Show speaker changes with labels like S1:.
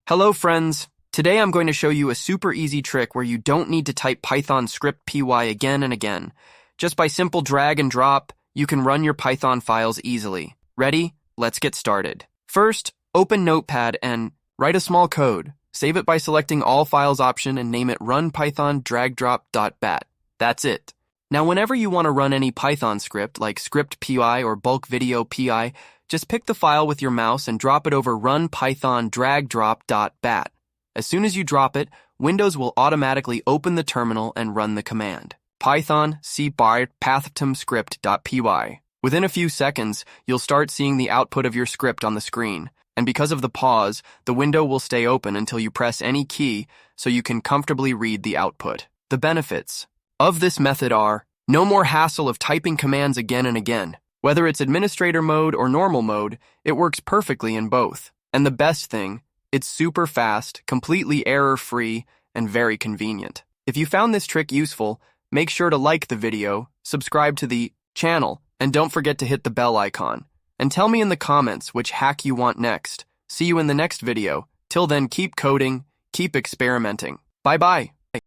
S1: Hello friends! Today I'm going to show you a super easy trick where you don't need to type Python script py again and again. Just by simple drag and drop, you can run your Python files easily. Ready? Let's get started. First, open Notepad and write a small code. Save it by selecting All Files option and name it Run Python dragdrop.bat. That's it. Now whenever you want to run any Python script like script py or bulk video py, just pick the file with your mouse and drop it over Run Python dragdrop.bat. As soon as you drop it, Windows will automatically open the terminal and run the command Python cpy. Within a few seconds, you'll start seeing the output of your script on the screen, and because of the pause, the window will stay open until you press any key so you can comfortably read the output. The benefits of this method are no more hassle of typing commands again and again. Whether it's administrator mode or normal mode, it works perfectly in both. And the best thing, it's super fast, completely error-free, and very convenient. If you found this trick useful, make sure to like the video, subscribe to the channel, and don't forget to hit the bell icon. And tell me in the comments which hack you want next. See you in the next video. Till then, keep coding, keep experimenting. Bye-bye.